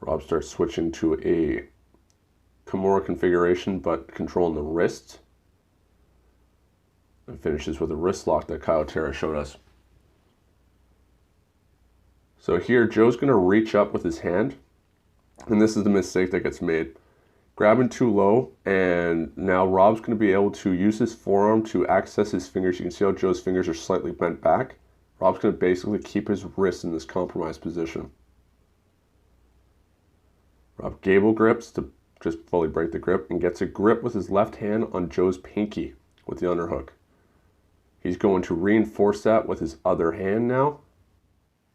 Rob starts switching to a Kimura configuration, but controlling the wrist. And finishes with a wrist lock that Caio Terra showed us. So here, Joe's going to reach up with his hand. And this is the mistake that gets made. Grabbing too low, and now Rob's going to be able to use his forearm to access his fingers. You can see how Joe's fingers are slightly bent back. Rob's going to basically keep his wrist in this compromised position. Rob gable grips to just fully break the grip and gets a grip with his left hand on Joe's pinky with the underhook. He's going to reinforce that with his other hand now.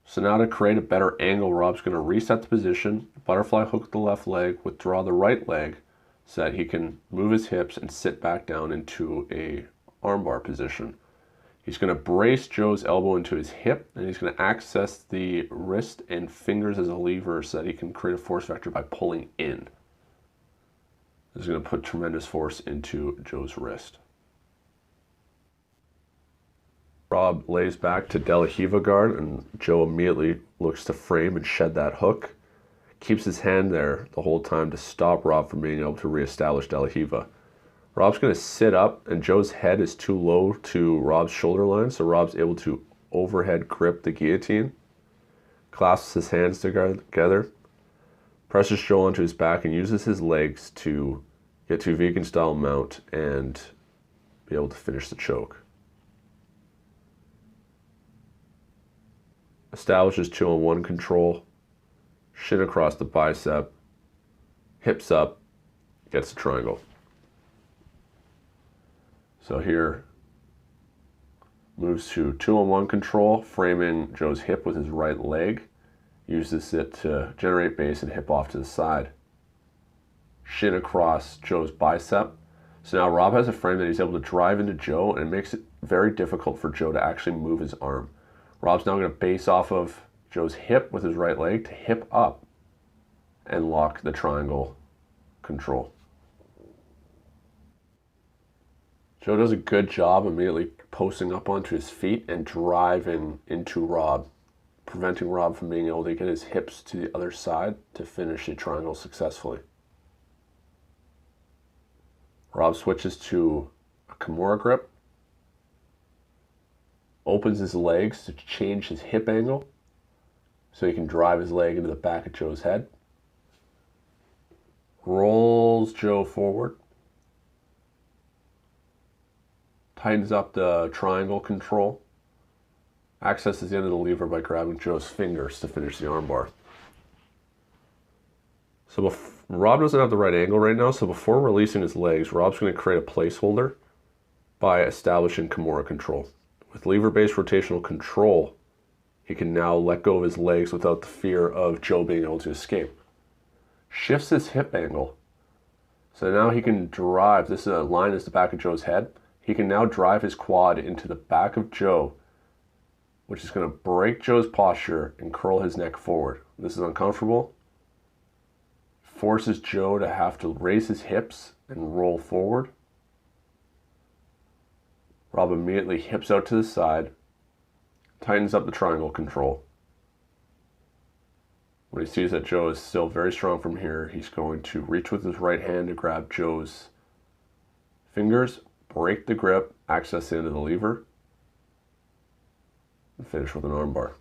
So now to create a better angle, Rob's going to reset the position, butterfly hook the left leg, withdraw the right leg so that he can move his hips and sit back down into a armbar position. He's going to brace Joe's elbow into his hip, and he's going to access the wrist and fingers as a lever so that he can create a force vector by pulling in. This is going to put tremendous force into Joe's wrist. Rob lays back to De La Riva guard, and Joe immediately looks to frame and shed that hook. Keeps his hand there the whole time to stop Rob from being able to reestablish De La Riva. Rob's going to sit up, and Joe's head is too low to Rob's shoulder line, so Rob's able to overhead grip the guillotine. Clasps his hands together, presses Joe onto his back, and uses his legs to get to vegan style mount and be able to finish the choke. Establishes 2-on-1 control, shin across the bicep, hips up, gets the triangle. So here, moves to 2-on-1 control, framing Joe's hip with his right leg, uses it to generate base and hip off to the side. Shin across Joe's bicep. So now Rob has a frame that he's able to drive into Joe, and it makes it very difficult for Joe to actually move his arm. Rob's now going to base off of Joe's hip with his right leg to hip up and lock the triangle control. Joe does a good job immediately posting up onto his feet and driving into Rob, preventing Rob from being able to get his hips to the other side to finish the triangle successfully. Rob switches to a Kimura grip, opens his legs to change his hip angle so he can drive his leg into the back of Joe's head. Rolls Joe forward. Tightens up the triangle control. Accesses the end of the lever by grabbing Joe's fingers to finish the armbar. So Rob doesn't have the right angle right now, so before releasing his legs, Rob's going to create a placeholder by establishing Kimura control. With lever-based rotational control, he can now let go of his legs without the fear of Joe being able to escape. Shifts his hip angle. So now he can drive, this line is the back of Joe's head. He can now drive his quad into the back of Joe, which is going to break Joe's posture and curl his neck forward. This is uncomfortable. Forces Joe to have to raise his hips and roll forward. Rob immediately hips out to the side, tightens up the triangle control. When he sees that Joe is still very strong from here, he's going to reach with his right hand to grab Joe's fingers, break the grip, access the end of the lever, and finish with an armbar.